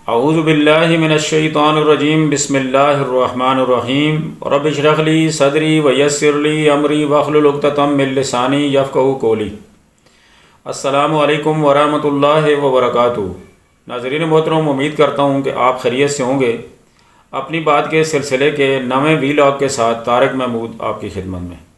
اعوذ باللہ من الشیطان الرجیم بسم اللہ الرحمن الرحیم رب اشرح لی صدری ویسر لی امری واحلل عقدۃ من لسانی یفقہوا قولی۔ السلام علیکم ورحمۃ اللہ وبرکاتہ۔ ناظرین محترم، امید کرتا ہوں کہ آپ خیریت سے ہوں گے۔ اپنی بات کے سلسلے کے نئے ویلاگ کے ساتھ طارق محمود آپ کی خدمت میں۔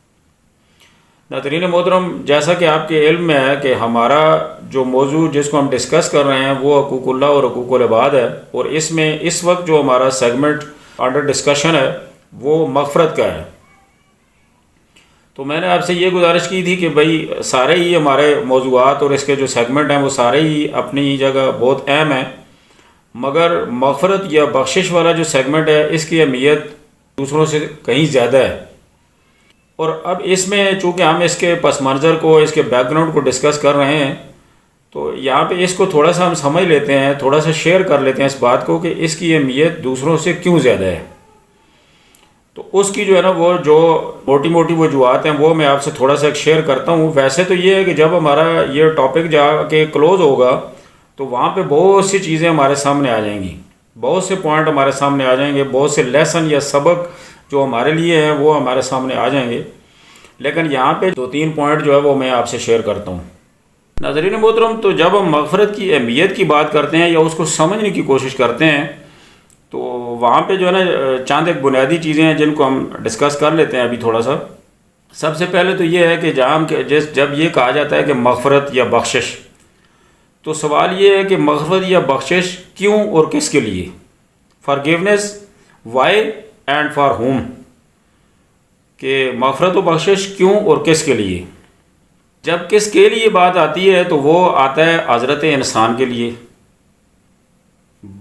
ناظرین محترم، جیسا کہ آپ کے علم میں ہے کہ ہمارا جو موضوع جس کو ہم ڈسکس کر رہے ہیں وہ حقوق اللہ اور حقوق العباد ہے، اور اس میں اس وقت جو ہمارا سیگمنٹ انڈر ڈسکشن ہے وہ مغفرت کا ہے۔ تو میں نے آپ سے یہ گزارش کی تھی کہ بھائی سارے ہی ہمارے موضوعات اور اس کے جو سیگمنٹ ہیں وہ سارے ہی اپنی جگہ بہت اہم ہیں، مگر مغفرت یا بخشش والا جو سیگمنٹ ہے اس کی اہمیت دوسروں سے کہیں زیادہ ہے۔ اور اب اس میں چونکہ ہم اس کے پس منظر کو، اس کے بیک گراؤنڈ کو ڈسکس کر رہے ہیں، تو یہاں پہ اس کو تھوڑا سا ہم سمجھ لیتے ہیں، تھوڑا سا شیئر کر لیتے ہیں اس بات کو کہ اس کی اہمیت دوسروں سے کیوں زیادہ ہے۔ تو اس کی جو ہے نا وہ جو موٹی موٹی وجوہات ہیں وہ میں آپ سے تھوڑا سا شیئر کرتا ہوں۔ ویسے تو یہ ہے کہ جب ہمارا یہ ٹاپک جا کے کلوز ہوگا تو وہاں پہ بہت سی چیزیں ہمارے سامنے آ جائیں گی، بہت سے پوائنٹ ہمارے سامنے آ جائیں گے، بہت سے لیسن یا سبق جو ہمارے لیے ہیں وہ ہمارے سامنے آ جائیں گے، لیکن یہاں پہ 2-3 پوائنٹ جو ہے وہ میں آپ سے شیئر کرتا ہوں۔ ناظرین محترم، تو جب ہم مغفرت کی اہمیت کی بات کرتے ہیں یا اس کو سمجھنے کی کوشش کرتے ہیں تو وہاں پہ جو ہے نا چند ایک بنیادی چیزیں ہیں جن کو ہم ڈسکس کر لیتے ہیں ابھی تھوڑا سا۔ سب سے پہلے تو یہ ہے کہ جب یہ کہا جاتا ہے کہ مغفرت یا بخشش، تو سوال یہ ہے کہ مغفرت یا بخشش کیوں اور کس کے لیے؟ Forgiveness, why and for whom, کہ مغفرت و بخشش کیوں اور کس کے لیے؟ جب کس کے لیے بات آتی ہے تو وہ آتا ہے حضرت انسان کے لیے،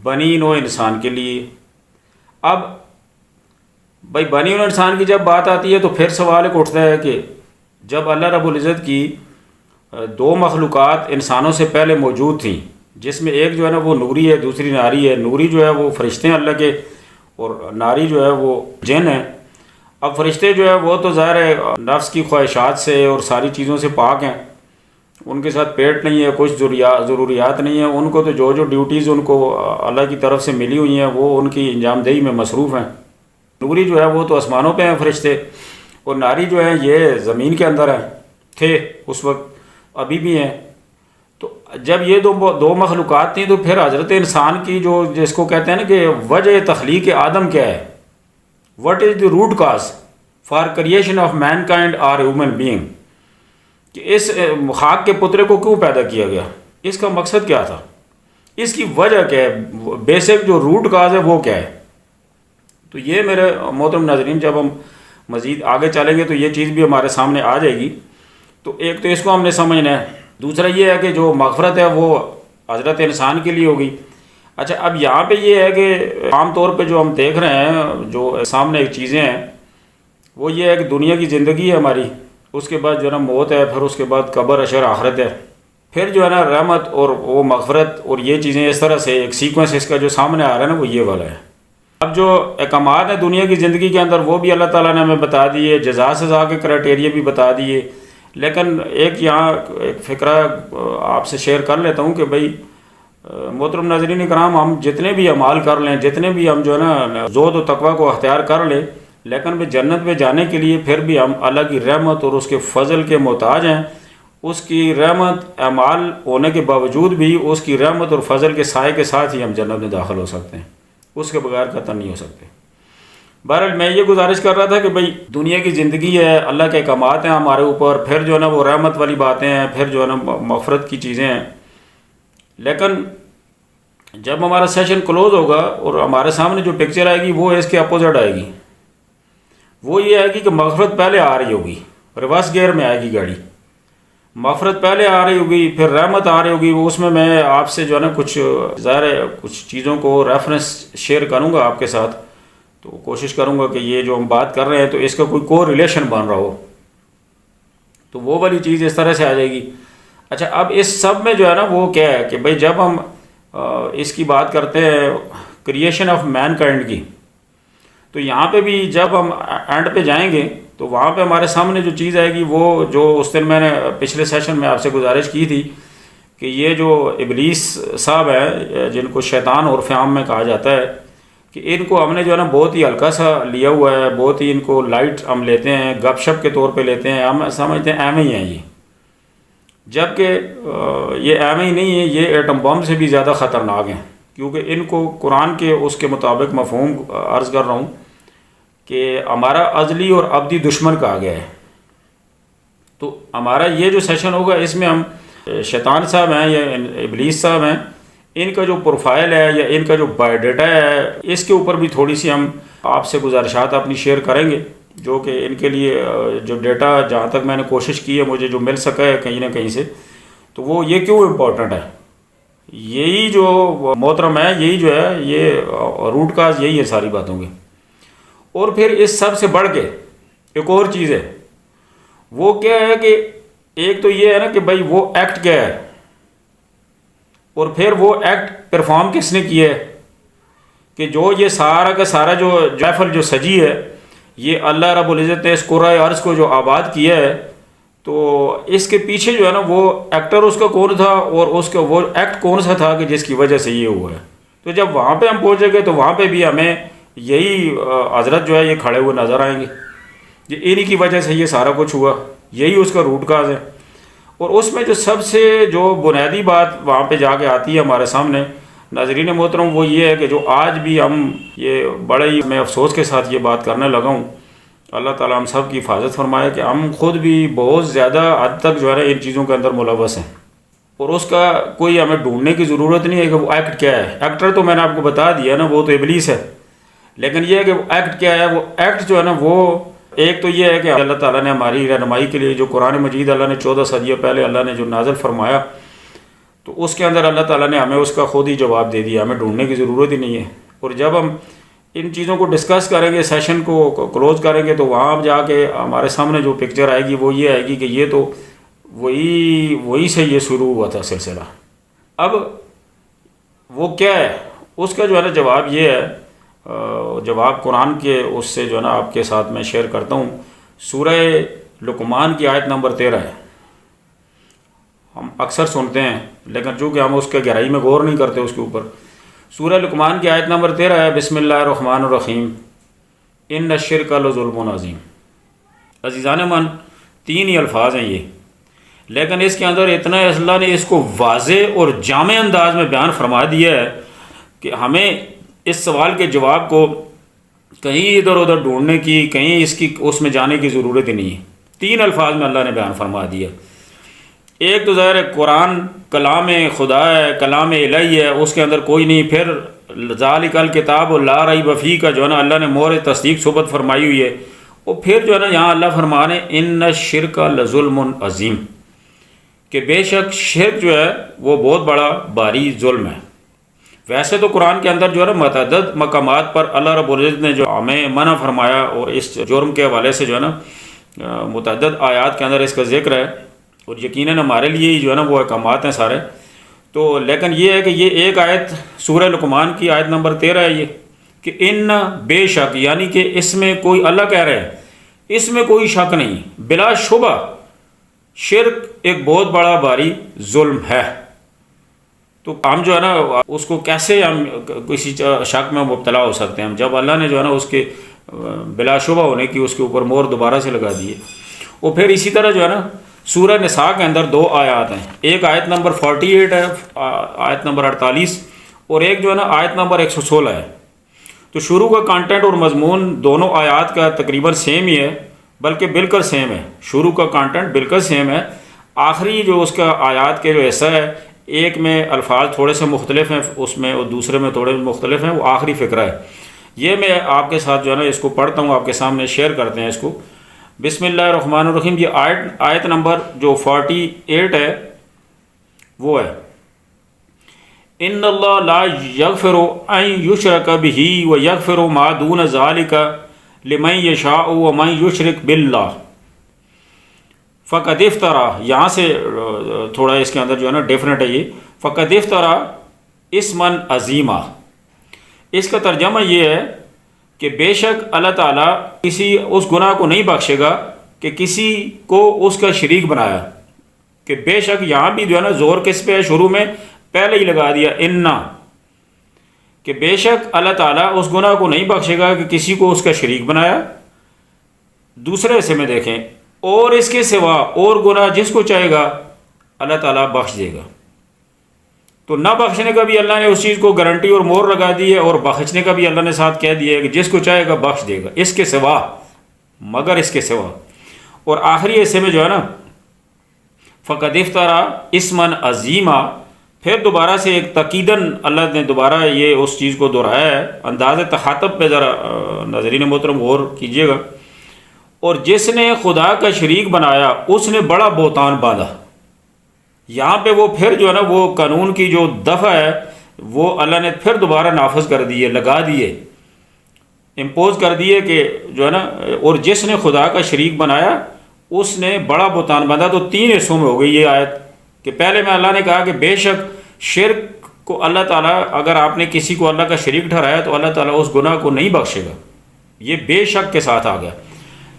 بنی نوع انسان کے لیے۔ اب بھائی بنی نوع انسان کی جب بات آتی ہے تو پھر سوال ایک اٹھتا ہے کہ جب اللہ رب العزت کی 2 مخلوقات انسانوں سے پہلے موجود تھیں، جس میں ایک جو ہے نا وہ نوری ہے، دوسری ناری ہے۔ نوری جو ہے وہ فرشتے ہیں اللہ کے، اور ناری جو ہے وہ جن ہے۔ اب فرشتے جو ہے وہ تو ظاہر ہے نفس کی خواہشات سے اور ساری چیزوں سے پاک ہیں، ان کے ساتھ پیٹ نہیں ہے، کچھ ضروریات نہیں ہیں، ان کو تو جو ڈیوٹیز ان کو اللہ کی طرف سے ملی ہوئی ہیں وہ ان کی انجام دہی میں مصروف ہیں۔ نوری جو ہے وہ تو آسمانوں پہ ہیں فرشتے، اور ناری جو ہیں یہ زمین کے اندر ہیں، تھے اس وقت، ابھی بھی ہیں۔ تو جب یہ دو مخلوقات تھیں تو پھر حضرت انسان کی جو جس کو کہتے ہیں نا کہ وجہ تخلیق آدم کیا ہے، what is the root cause for creation of mankind or human being، کہ اس خاک کے پترے کو کیوں پیدا کیا گیا، اس کا مقصد کیا تھا، اس کی وجہ کیا ہے، بیسک جو روٹ کاز ہے وہ کیا ہے۔ تو یہ میرے محترم ناظرین جب ہم مزید آگے چلیں گے تو یہ چیز بھی ہمارے سامنے آ جائے گی۔ تو ایک تو اس کو ہم نے سمجھنا ہے، دوسرا یہ ہے کہ جو مغفرت ہے وہ حضرت انسان کے لیے ہوگی۔ اچھا، اب یہاں پہ یہ ہے کہ عام طور پہ جو ہم دیکھ رہے ہیں جو سامنے ایک چیزیں ہیں وہ یہ ہے کہ دنیا کی زندگی ہے ہماری، اس کے بعد جو ہے نا موت ہے، پھر اس کے بعد قبر، اشر، آخرت ہے، پھر جو ہے نا رحمت اور وہ مغفرت، اور یہ چیزیں اس طرح سے ایک سیکوینس اس کا جو سامنے آ رہا ہے نا وہ یہ والا ہے۔ اب جو احکامات ہیں دنیا کی زندگی کے اندر وہ بھی اللہ تعالیٰ نے ہمیں بتا دیے، جزا سزا کے کرائٹیریا بھی بتا دیے، لیکن ایک یہاں ایک فکرہ آپ سے شیئر کر لیتا ہوں کہ بھائی محترم ناظرین کرام، ہم جتنے بھی اعمال کر لیں، جتنے بھی ہم جو ہے نا زہد و تقویٰ کو اختیار کر لیں، لیکن وہ جنت میں جانے کے لیے پھر بھی ہم اللہ کی رحمت اور اس کے فضل کے محتاج ہیں۔ اس کی رحمت اعمال ہونے کے باوجود بھی اس کی رحمت اور فضل کے سائے کے ساتھ ہی ہم جنت میں داخل ہو سکتے ہیں، اس کے بغیر قطع نہیں ہو سکتے۔ بہرحال میں یہ گزارش کر رہا تھا کہ بھئی دنیا کی زندگی ہے، اللہ کے احکامات ہیں ہمارے اوپر، پھر جو ہے نا وہ رحمت والی باتیں ہیں، پھر جو ہے نا مغفرت کی چیزیں ہیں، لیکن جب ہمارا سیشن کلوز ہوگا اور ہمارے سامنے جو پکچر آئے گی وہ اس کے اپوزٹ آئے گی۔ وہ یہ آئے گی کہ مغفرت پہلے آ رہی ہوگی، ریورس گیئر میں آئے گی گاڑی، مغفرت پہلے آ رہی ہوگی، پھر رحمت آ رہی ہوگی۔ اس میں آپ سے جو ہے نا کچھ ظاہر ہے کچھ چیزوں کو ریفرنس شیئر کروں گا آپ کے ساتھ، تو کوشش کروں گا کہ یہ جو ہم بات کر رہے ہیں تو اس کا کوئی کو ریلیشن بن رہا ہو، تو وہ والی چیز اس طرح سے آ جائے گی۔ اچھا، اب اس سب میں جو ہے نا وہ کیا ہے کہ بھئی جب ہم اس کی بات کرتے ہیں کریشن آف مین کائنڈ کی، تو یہاں پہ بھی جب ہم اینڈ پہ جائیں گے تو وہاں پہ ہمارے سامنے جو چیز آئے گی وہ جو اس دن میں نے پچھلے سیشن میں آپ سے گزارش کی تھی کہ یہ جو ابلیس صاحب ہے جن کو شیطان اور فیام میں کہا جاتا ہے، کہ ان کو ہم نے جو ہے نا بہت ہی ہلکا سا لیا ہوا ہے، بہت ہی ان کو لائٹ ہم لیتے ہیں، گپ شپ کے طور پہ لیتے ہیں، ہم سمجھتے ہیں ایم ہی ہیں یہ، جبکہ یہ ایم ہی نہیں ہے، یہ ایٹم بم سے بھی زیادہ خطرناک ہیں، کیونکہ ان کو قرآن کے اس کے مطابق مفہوم عرض کر رہا ہوں کہ ہمارا ازلی اور ابدی دشمن کہا گیا ہے۔ تو ہمارا یہ جو سیشن ہوگا اس میں ہم شیطان صاحب ہیں یا ابلیس صاحب ہیں، ان کا جو پروفائل ہے یا ان کا جو بایو ڈیٹا ہے اس کے اوپر بھی تھوڑی سی ہم آپ سے گزارشات اپنی شیئر کریں گے، جو کہ ان کے لیے جو ڈیٹا جہاں تک میں نے کوشش کی ہے مجھے جو مل سکا ہے کہیں نہ کہیں سے، تو وہ یہ کیوں امپورٹنٹ ہے، یہی جو محترم ہے، یہی جو ہے یہ روٹ کاز یہی ہے ساری باتوں کے۔ اور پھر اس سب سے بڑھ کے ایک اور چیز ہے، وہ کیا ہے کہ ایک تو یہ ہے نا کہ بھائی وہ ایکٹ کیا ہے، اور پھر وہ ایکٹ پرفارم کس نے کیا ہے، کہ جو یہ سارا کا سارا جو محفل جو سجی ہے یہ اللہ رب العزت نے اس قرۂ ارض کو جو آباد کیا ہے، تو اس کے پیچھے جو ہے نا وہ ایکٹر اس کا کون تھا اور اس کا وہ ایکٹ کون سا تھا کہ جس کی وجہ سے یہ ہوا ہے۔ تو جب وہاں پہ ہم پہنچیں گے تو وہاں پہ بھی ہمیں یہی حضرت جو ہے یہ کھڑے ہوئے نظر آئیں گے، یہ انہی کی وجہ سے یہ سارا کچھ ہوا، یہی اس کا روٹ کاز ہے۔ اور اس میں جو سب سے جو بنیادی بات وہاں پہ جا کے آتی ہے ہمارے سامنے ناظرین محترم، وہ یہ ہے کہ جو آج بھی ہم یہ بڑے ہی میں افسوس کے ساتھ یہ بات کرنے لگا ہوں، اللہ تعالیٰ ہم سب کی حفاظت فرمائے، کہ ہم خود بھی بہت زیادہ حد تک جو ہے نا ان چیزوں کے اندر ملوث ہیں، اور اس کا کوئی ہمیں ڈھونڈنے کی ضرورت نہیں ہے کہ وہ ایکٹ کیا ہے۔ ایکٹر تو میں نے آپ کو بتا دیا نا، وہ تو ابلیس ہے، لیکن یہ ہے کہ وہ ایکٹ کیا ہے۔ وہ ایکٹ جو ہے نا وہ ایک تو یہ ہے کہ اللہ تعالیٰ نے ہماری رہنمائی کے لیے جو قرآن مجید اللہ نے 14 صدیوں پہلے اللہ نے جو نازل فرمایا، تو اس کے اندر اللہ تعالیٰ نے ہمیں اس کا خود ہی جواب دے دیا، ہمیں ڈھونڈنے کی ضرورت ہی نہیں ہے۔ اور جب ہم ان چیزوں کو ڈسکس کریں گے، سیشن کو کلوز کریں گے، تو وہاں جا کے ہمارے سامنے جو پکچر آئے گی وہ یہ آئے گی کہ یہ تو وہی سے یہ شروع ہوا تھا سلسلہ۔ اب وہ کیا ہے، اس کا جو ہے نا جواب یہ ہے، جواب قرآن کے اس سے جو ہے نا آپ کے ساتھ میں شیئر کرتا ہوں۔ سورہ لقمان کی آیت نمبر 13 ہے، ہم اکثر سنتے ہیں لیکن چونکہ ہم اس کے گہرائی میں غور نہیں کرتے اس کے اوپر۔ سورہ لقمان کی آیت نمبر 13 ہے، بسم اللہ الرحمن الرحیم، ان الشرک لظلم عظیم۔ عزیزان من، 3 ہی الفاظ ہیں یہ، لیکن اس کے اندر اتنا اللہ نے اس کو واضح اور جامع انداز میں بیان فرما دیا ہے کہ ہمیں اس سوال کے جواب کو کہیں ادھر ادھر ڈھونڈنے کی، کہیں اس میں جانے کی ضرورت ہی نہیں ہے۔ 3 الفاظ میں اللہ نے بیان فرما دیا۔ ایک تو ظاہر ہے قرآن کلام خدا ہے، کلام الہی ہے، اس کے اندر کوئی نہیں۔ پھر ذالک الکتاب لا ریب فیہ کا جو ہے نا اللہ نے مہر تصدیق ثبت فرمائی ہوئی ہے۔ اور پھر جو ہے نا یہاں اللہ فرما رہے ہیں ان الشرک لظلم عظیم، کہ بے شک شرک جو ہے وہ بہت بڑا بھاری ظلم ہے۔ ویسے تو قرآن کے اندر جو ہے نا متعدد مقامات پر اللہ رب العزت نے جو ہمیں منع فرمایا، اور اس جرم کے حوالے سے جو ہے نا متعدد آیات کے اندر اس کا ذکر ہے، اور یقیناً ہمارے لیے ہی جو ہے نا وہ احکامات ہیں سارے۔ تو لیکن یہ ہے کہ یہ ایک آیت سورہ لقمان کی آیت نمبر 13 ہے یہ، کہ ان بے شک، یعنی کہ اس میں کوئی، اللہ کہہ رہے ہیں اس میں کوئی شک نہیں، بلا شبہ شرک ایک بہت بڑا بھاری ظلم ہے۔ تو ہم جو ہے نا اس کو کیسے ہم کسی شک میں مبتلا ہو سکتے ہیں، ہم جب اللہ نے جو ہے نا اس کے بلا شبہ ہونے کی اس کے اوپر مہر دوبارہ سے لگا دی ہے۔ اور پھر اسی طرح جو ہے نا سورہ نساء کے اندر 2 آیات ہیں، ایک آیت نمبر 48 ہے، آیت نمبر 48، اور ایک جو ہے نا آیت نمبر 116 ہے۔ تو شروع کا کانٹینٹ اور مضمون دونوں آیات کا تقریباً سیم ہی ہے، بلکہ بالکل سیم ہے۔ شروع کا کانٹینٹ بالکل سیم ہے، آخری جو اس کا آیات کے جو حصہ ہے، ایک میں الفاظ تھوڑے سے مختلف ہیں اس میں، اور دوسرے میں تھوڑے مختلف ہیں، وہ آخری فقرہ ہے۔ یہ میں آپ کے ساتھ جو ہے نا اس کو پڑھتا ہوں، آپ کے سامنے شیئر کرتے ہیں اس کو۔ بسم اللہ الرحمن الرحیم۔ یہ آیت نمبر جو 48 ہے وہ ہے، ان اللہ لا یغفر ان یشرک بہ ویغفر ما دون ذلک لمن یشاء ومن یشرک باللہ فقد افترا، یہاں سے تھوڑا اس کے اندر جو ہے نا ڈیفرنٹ ہے یہ، فقد افترا اسما عظیما۔ اس کا ترجمہ یہ ہے کہ بے شک اللہ تعالیٰ کسی اس گناہ کو نہیں بخشے گا کہ کسی کو اس کا شریک بنایا، کہ بے شک یہاں بھی جو ہے نا زور کس پہ ہے، شروع میں پہلے ہی لگا دیا انا، کہ بے شک اللہ تعالیٰ اس گناہ کو نہیں بخشے گا کہ کسی کو اس کا شریک بنایا۔ دوسرے حصے میں دیکھیں، اور اس کے سوا اور گناہ جس کو چاہے گا اللہ تعالیٰ بخش دے گا۔ تو نہ بخشنے کا بھی اللہ نے اس چیز کو گارنٹی اور مور لگا دی ہے، اور بخشنے کا بھی اللہ نے ساتھ کہہ دیا ہے کہ جس کو چاہے گا بخش دے گا، اس کے سوا، مگر اس کے سوا۔ اور آخری حصے میں جو ہے نا فقد افطرا اسمن عظیما، پھر دوبارہ سے ایک تاکیداً اللہ نے دوبارہ یہ اس چیز کو دہرایا ہے۔ انداز تخاطب پہ ذرا ناظرین محترم غور کیجیے گا۔ اور جس نے خدا کا شریک بنایا اس نے بڑا بہتان باندھا۔ یہاں پہ وہ پھر جو ہے نا وہ قانون کی جو دفعہ ہے وہ اللہ نے پھر دوبارہ نافذ کر دیے، لگا دیے، امپوز کر دیے کہ جو ہے نا، اور جس نے خدا کا شریک بنایا اس نے بڑا بہتان باندھا۔ تو تین حصوں میں ہو گئی یہ آیت، کہ پہلے میں اللہ نے کہا کہ بے شک شرک کو اللہ تعالیٰ، اگر آپ نے کسی کو اللہ کا شریک ٹھہرایا تو اللہ تعالیٰ اس گناہ کو نہیں بخشے گا۔ یہ بے شک کے ساتھ آ گیا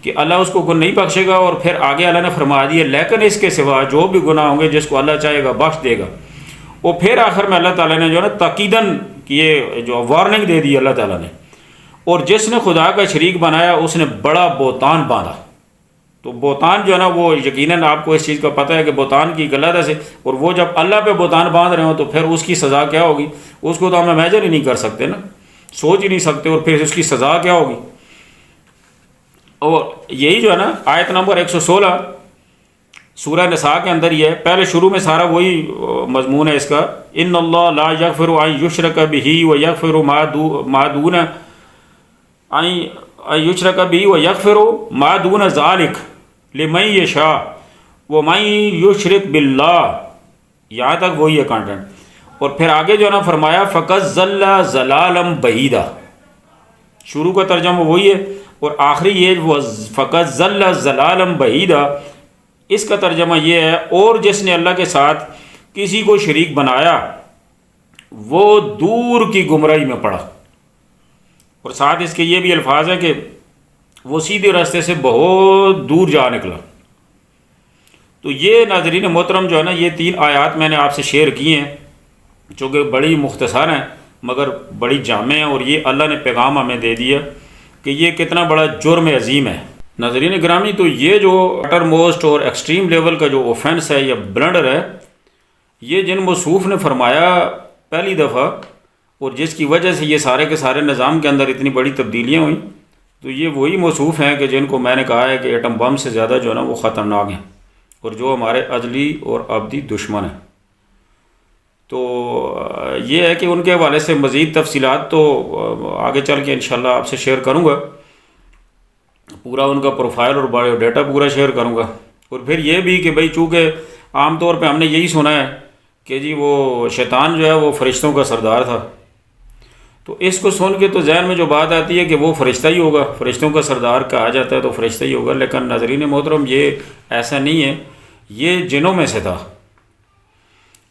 کہ اللہ اس کو نہیں بخشے گا، اور پھر آگے اللہ نے فرما دیا لیکن اس کے سوا جو بھی گناہ ہوں گے جس کو اللہ چاہے گا بخش دے گا۔ اور پھر آخر میں اللہ تعالیٰ نے جو ہے نا تاکیداً یہ جو وارننگ دے دی اللہ تعالیٰ نے، اور جس نے خدا کا شریک بنایا اس نے بڑا بہتان باندھا۔ تو بہتان جو ہے نا وہ یقیناً آپ کو اس چیز کا پتہ ہے کہ بہتان کی غلط ہے، اور وہ جب اللہ پہ بہتان باندھ رہے ہوں تو پھر اس کی سزا کیا ہوگی، اس کو تو ہم امیجن ہی نہیں کر سکتے نا، سوچ ہی نہیں سکتے، اور پھر اس کی سزا کیا ہوگی۔ اور یہی جو ہے نا آیت نمبر 116 سورہ نساء کے اندر یہ ہے، پہلے شروع میں سارا وہی مضمون ہے اس کا، ان اللہ لا یغفر ان یشرک بہ ویغفر ما دون ان یشرک بہ ویغفر ما دون ذلک لمن یشاء ومن یشرک باللہ، یہاں تک وہی ہے کانٹینٹ۔ اور پھر آگے جو ہے نا فرمایا فقد ضل ضلالا بعیدا، شروع کا ترجمہ وہی ہے، اور آخری یہ وہ فقط ضل ضلالا بعیدا، اس کا ترجمہ یہ ہے اور جس نے اللہ کے ساتھ کسی کو شریک بنایا وہ دور کی گمراہی میں پڑا۔ اور ساتھ اس کے یہ بھی الفاظ ہیں کہ وہ سیدھے راستے سے بہت دور جا نکلا۔ تو یہ ناظرین محترم جو ہے نا یہ تین آیات میں نے آپ سے شیئر کی ہیں، چونکہ بڑی مختصر ہیں مگر بڑی جامع ہیں، اور یہ اللہ نے پیغام ہمیں دے دیا کہ یہ کتنا بڑا جرم عظیم ہے۔ ناظرین گرامی، تو یہ جو اٹر موسٹ اور ایکسٹریم لیول کا جو اوفینس ہے یا بلنڈر ہے، یہ جن موصوف نے فرمایا پہلی دفعہ، اور جس کی وجہ سے یہ سارے کے سارے نظام کے اندر اتنی بڑی تبدیلیاں ہوئیں، تو یہ وہی موصوف ہیں کہ جن کو میں نے کہا ہے کہ ایٹم بم سے زیادہ جو ہے نا وہ خطرناک ہیں، اور جو ہمارے ازلی اور ابدی دشمن ہیں۔ تو یہ ہے کہ ان کے حوالے سے مزید تفصیلات تو آگے چل کے انشاءاللہ آپ سے شیئر کروں گا، پورا ان کا پروفائل اور بایو ڈیٹا پورا شیئر کروں گا۔ اور پھر یہ بھی کہ بھئی چونکہ عام طور پہ ہم نے یہی سنا ہے کہ جی وہ شیطان جو ہے وہ فرشتوں کا سردار تھا، تو اس کو سن کے تو ذہن میں جو بات آتی ہے کہ وہ فرشتہ ہی ہوگا، فرشتوں کا سردار کہا جاتا ہے تو فرشتہ ہی ہوگا، لیکن ناظرین محترم یہ ایسا نہیں ہے، یہ جنوں میں سے تھا،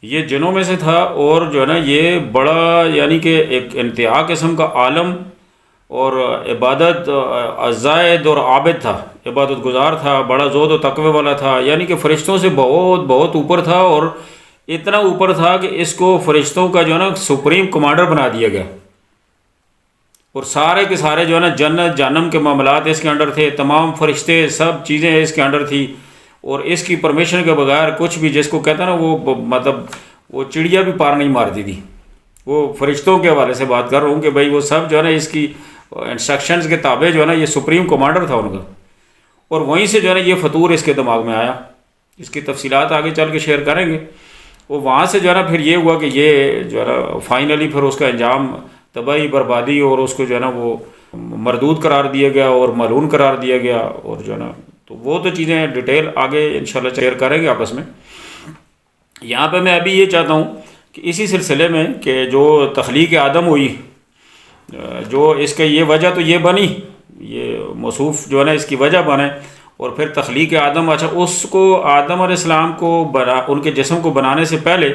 یہ جنوں میں سے تھا، اور جو ہے نا یہ بڑا یعنی کہ ایک انتہا قسم کا عالم اور عبادت زاہد اور عابد تھا، عبادت گزار تھا، بڑا زہد و تقوی والا تھا، یعنی کہ فرشتوں سے بہت بہت اوپر تھا، اور اتنا اوپر تھا کہ اس کو فرشتوں کا جو ہے نا سپریم کمانڈر بنا دیا گیا، اور سارے کے سارے جو ہے نا جنت جہنم کے معاملات اس کے انڈر تھے، تمام فرشتے سب چیزیں اس کے انڈر تھی، اور اس کی پرمیشن کے بغیر کچھ بھی، جس کو کہتا ہے نا وہ مطلب وہ چڑیا بھی پار نہیں مارتی تھی۔ وہ فرشتوں کے حوالے سے بات کر رہا ہوں کہ بھائی وہ سب جو ہے نا اس کی انسٹرکشنز کے تابع جو ہے نا یہ سپریم کمانڈر تھا ان کا، اور وہیں سے جو ہے نا یہ فطور اس کے دماغ میں آیا۔ اس کی تفصیلات آگے چل کے شیئر کریں گے۔ وہ وہاں سے جو ہے نا پھر یہ ہوا کہ یہ جو ہے نا فائنلی پھر اس کا انجام تباہی بربادی، اور اس کو جو ہے نا وہ مردود قرار دیا گیا اور ملعون قرار دیا گیا، اور جو ہے نا تو وہ تو چیزیں ڈیٹیل آگے انشاءاللہ شیئر کریں گے آپس میں۔ یہاں پہ میں ابھی یہ چاہتا ہوں کہ اسی سلسلے میں کہ جو تخلیق آدم ہوئی، جو اس کا یہ وجہ تو یہ بنی، یہ موصوف جو ہے نا اس کی وجہ بنے، اور پھر تخلیق آدم، اچھا اس کو آدم علیہ السلام کو ان کے جسم کو بنانے سے پہلے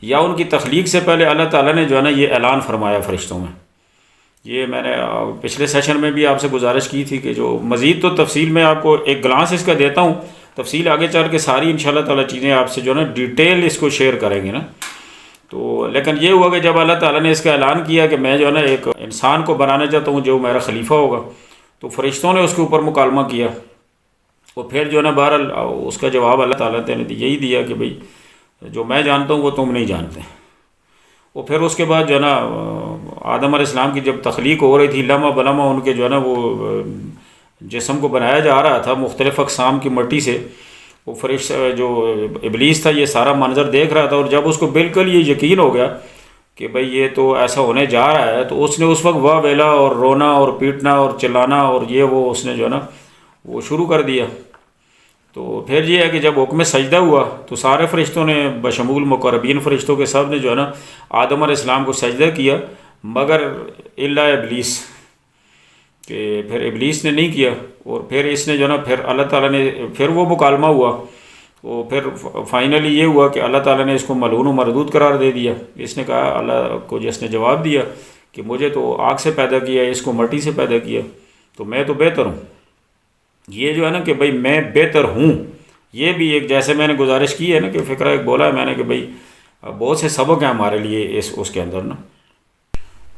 یا ان کی تخلیق سے پہلے اللہ تعالیٰ نے جو ہے نا یہ اعلان فرمایا فرشتوں میں۔ یہ میں نے پچھلے سیشن میں بھی آپ سے گزارش کی تھی کہ جو مزید تو تفصیل میں آپ کو ایک گلانس اس کا دیتا ہوں، تفصیل آگے چل کے ساری انشاءاللہ تعالیٰ چیزیں آپ سے جو ہے نا ڈیٹیل اس کو شیئر کریں گے نا. تو لیکن یہ ہوا کہ جب اللہ تعالیٰ نے اس کا اعلان کیا کہ میں جو ہے نا ایک انسان کو بنانا چاہتا ہوں جو میرا خلیفہ ہوگا، تو فرشتوں نے اس کے اوپر مکالمہ کیا. اور پھر جو ہے نا بہرحال اس کا جواب اللہ تعالیٰ نے یہی دیا کہ بھئی جو میں جانتا ہوں وہ تم نہیں جانتے. اور پھر اس کے بعد جو ہے نا آدم علیہ السلام کی جب تخلیق ہو رہی تھی، لمحہ بلمحہ ان کے جو ہے نا وہ جسم کو بنایا جا رہا تھا مختلف اقسام کی مٹی سے، وہ فرشتہ جو ابلیس تھا یہ سارا منظر دیکھ رہا تھا. اور جب اس کو بالکل یہ یقین ہو گیا کہ بھئی یہ تو ایسا ہونے جا رہا ہے، تو اس نے اس وقت واہ ویلا اور رونا اور پیٹنا اور چلانا اور یہ وہ اس نے جو ہے نا وہ شروع کر دیا. تو پھر یہ ہے کہ جب حکم سجدہ ہوا تو سارے فرشتوں نے بشمول مقربین فرشتوں کے سب نے جو ہے نا آدم علیہ السلام کو سجدہ کیا، مگر الا ابلیس، کہ پھر ابلیس نے نہیں کیا. اور پھر اس نے جو ہے نا پھر اللہ تعالیٰ نے پھر وہ مکالمہ ہوا. تو پھر فائنلی یہ ہوا کہ اللہ تعالیٰ نے اس کو ملعون و مردود قرار دے دیا. اس نے کہا اللہ کو، جس نے جواب دیا کہ مجھے تو آگ سے پیدا کیا، اس کو مٹی سے پیدا کیا، تو میں تو بہتر ہوں. یہ جو ہے نا کہ بھئی میں بہتر ہوں، یہ بھی ایک جیسے میں نے گزارش کی ہے نا کہ فقرہ ایک بولا ہے میں نے کہ بھئی بہت سے سبق ہیں ہمارے لیے اس کے اندر نا.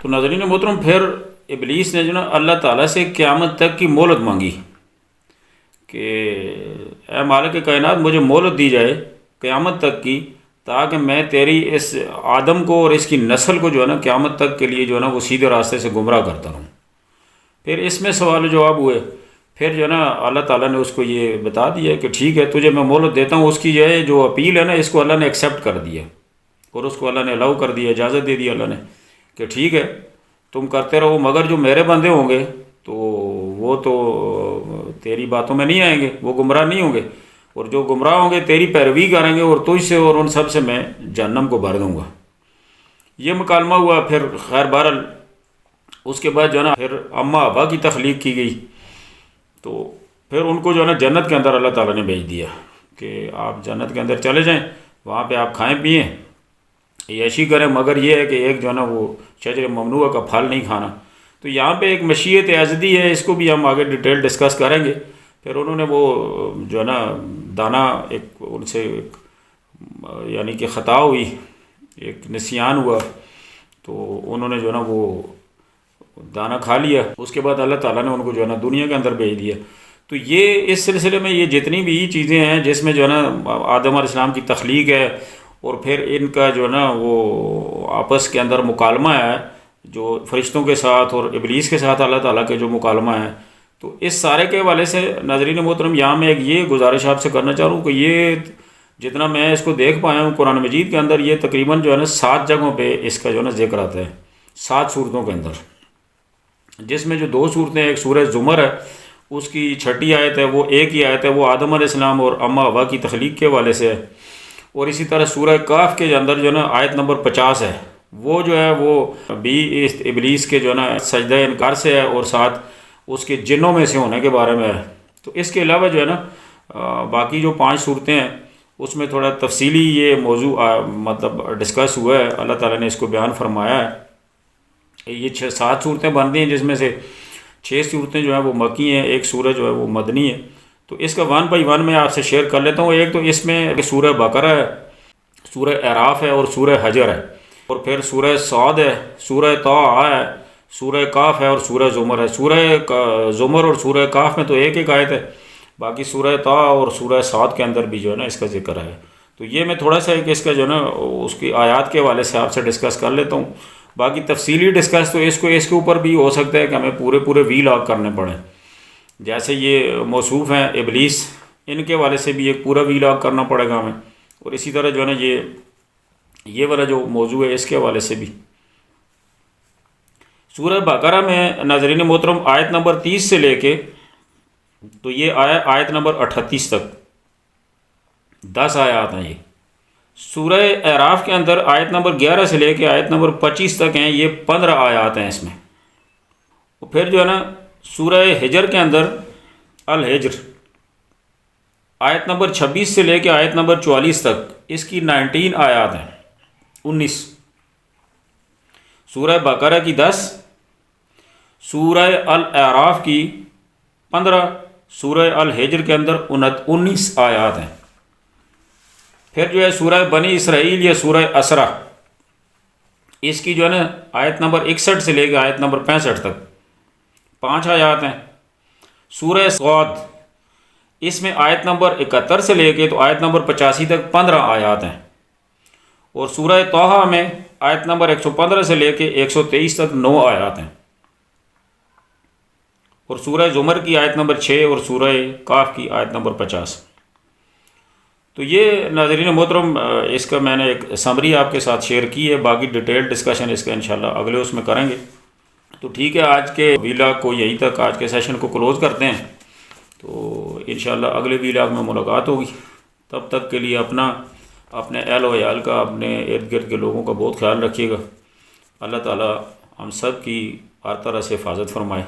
تو ناظرین محترم، پھر ابلیس نے جو نا اللہ تعالیٰ سے قیامت تک کی مہلت مانگی کہ اے مالک کائنات مجھے مہلت دی جائے قیامت تک کی، تاکہ میں تیری اس آدم کو اور اس کی نسل کو جو ہے نا قیامت تک کے لیے جو ہے نا وہ سیدھے راستے سے گمراہ کرتا رہوں. پھر اس میں سوال و جواب ہوئے. پھر جو ہے نا اللہ تعالیٰ نے اس کو یہ بتا دیا کہ ٹھیک ہے تجھے میں مہلت دیتا ہوں. اس کی جو اپیل ہے نا اس کو اللہ نے ایکسیپٹ کر دیا اور اس کو اللہ نے الاؤ کر دیا، اجازت دے دی اللہ نے کہ ٹھیک ہے تم کرتے رہو، مگر جو میرے بندے ہوں گے تو وہ تو تیری باتوں میں نہیں آئیں گے، وہ گمراہ نہیں ہوں گے، اور جو گمراہ ہوں گے تیری پیروی کریں گے اور تجھ سے اور ان سب سے میں جہنم کو بھر دوں گا. یہ مکالمہ ہوا. پھر خیر بہرحال اس کے بعد جو ہے نا پھر اماں ابا کی تخلیق کی گئی. تو پھر ان کو جو ہے نا جنت کے اندر اللہ تعالیٰ نے بھیج دیا کہ آپ جنت کے اندر چلے جائیں، وہاں پہ آپ کھائیں پئیں عیاشی کریں، مگر یہ ہے کہ ایک جو ہے نا وہ شجر ممنوعہ کا پھل نہیں کھانا. تو یہاں پہ ایک مشیت ازدی ہے، اس کو بھی ہم آگے ڈیٹیل ڈسکس کریں گے. پھر انہوں نے وہ جو ہے نا دانا ایک ان سے یعنی کہ خطا ہوئی، ایک نسیان ہوا، تو انہوں نے جو ہے نا وہ دانا کھا لیا. اس کے بعد اللہ تعالیٰ نے ان کو جو ہے نا دنیا کے اندر بھیج دیا. تو یہ اس سلسلے میں یہ جتنی بھی چیزیں ہیں جس میں جو ہے نا آدم علیہ السلام کی تخلیق ہے اور پھر ان کا جو ہے نا وہ آپس کے اندر مکالمہ ہے جو فرشتوں کے ساتھ اور ابلیس کے ساتھ اللہ تعالیٰ کے جو مکالمہ ہے، تو اس سارے کے حوالے سے ناظرین محترم یہاں میں ایک یہ گزارش آپ سے کرنا چاہ رہا ہوں کہ یہ جتنا میں اس کو دیکھ پایا ہوں قرآن مجید کے اندر، یہ تقریباً جو ہے نا 7 جگہوں پہ اس کا جو ہے نا ذکر آتا ہے، 7 صورتوں کے اندر، جس میں جو 2 صورتیں، ایک سورہ زمر ہے اس کی 6 آیت ہے، وہ ایک ہی آیت ہے، وہ آدم علیہ السلام اور اماں حوا کی تخلیق کے حوالے سے ہے. اور اسی طرح سورہ کاف کے اندر جو ہے نا آیت نمبر 50 ہے، وہ جو ہے وہ بھی ابلیس کے جو ہے نا سجدہ انکار سے ہے اور ساتھ اس کے جنوں میں سے ہونے کے بارے میں ہے. تو اس کے علاوہ جو ہے نا باقی جو 5 صورتیں ہیں اس میں تھوڑا تفصیلی یہ موضوع مطلب ڈسکس ہوا ہے، اللہ تعالیٰ نے اس کو بیان فرمایا ہے. یہ 7 صورتیں بنتی ہیں جس میں سے 6 صورتیں جو ہیں وہ مکی ہیں، ایک سورہ جو ہے وہ مدنی ہے. تو اس کا 1 بائی 1 میں آپ سے شیئر کر لیتا ہوں. ایک تو اس میں سورہ بقرہ ہے، سورہ اعراف ہے اور سورہ حجر ہے، اور پھر سورہ صاد ہے، سورہ طٰہٰ ہے، سورہ کاف ہے اور سورہ زمر ہے. سورہ زمر اور سورہ کاف میں تو ایک آیت ہے، باقی سورہ طٰہٰ اور سورہ صاد کے اندر بھی جو ہے نا اس کا ذکر ہے. تو یہ میں تھوڑا سا کہ اس کا جو ہے نا اس کی آیات کے حوالے سے آپ سے ڈسکس کر لیتا ہوں. باقی تفصیلی ڈسکس تو اس کے اوپر بھی ہو سکتا ہے کہ ہمیں پورے ویلاگ کرنے پڑیں. جیسے یہ موصوف ہیں ابلیس، ان کے حوالے سے بھی ایک پورا ویلاگ کرنا پڑے گا ہمیں، اور اسی طرح جو ہے نا یہ والا جو موضوع ہے اس کے حوالے سے بھی. سورہ بقرہ میں ناظرین محترم آیت نمبر 30 سے لے کے تو یہ آیت نمبر 38 تک 10 آیات ہیں. یہ سورہ اعراف کے اندر آیت نمبر 11 سے لے کے آیت نمبر 25 تک ہیں، یہ 15 آیات ہیں اس میں. اور پھر جو ہے نا سورہ حجر کے اندر الحجر آیت نمبر 26 سے لے کے آیت نمبر 44 تک، اس کی 19 آیات ہیں، 19. سورہ بقرہ کی 10، سورہ الاعراف کی 15 سورہ الحجر کے اندر 19 آیات ہیں۔ پھر جو ہے سورہ بنی اسرائیل یا سورہ اسرا، اس کی جو ہے نا آیت نمبر 61 سے لے کے آیت نمبر 65 تک 5 آیات ہیں۔ سورہ صاد، اس میں آیت نمبر 71 سے لے کے تو آیت نمبر 85 تک 15 آیات ہیں۔ اور سورہ طٰہٰ میں آیت نمبر 115 سے لے کے 123 تک 9 آیات ہیں۔ اور سورہ زمر کی آیت نمبر 6 اور سورہ کاف کی آیت نمبر 50۔ تو یہ ناظرین محترم اس کا میں نے ایک سمری آپ کے ساتھ شیئر کی ہے، باقی ڈیٹیل ڈسکشن اس کا انشاءاللہ اگلے اس میں کریں گے۔ تو ٹھیک ہے، آج کے ویلاگ کو یہیں تک، آج کے سیشن کو کلوز کرتے ہیں۔ تو انشاءاللہ اگلے ویلاگ میں ملاقات ہوگی۔ تب تک کے لیے اپنے اہل و عیال کا، اپنے ارد گرد کے لوگوں کا بہت خیال رکھیے گا۔ اللہ تعالی ہم سب کی ہر طرح سے حفاظت فرمائے۔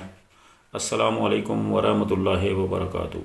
السلام علیکم ورحمۃ اللہ وبرکاتہ۔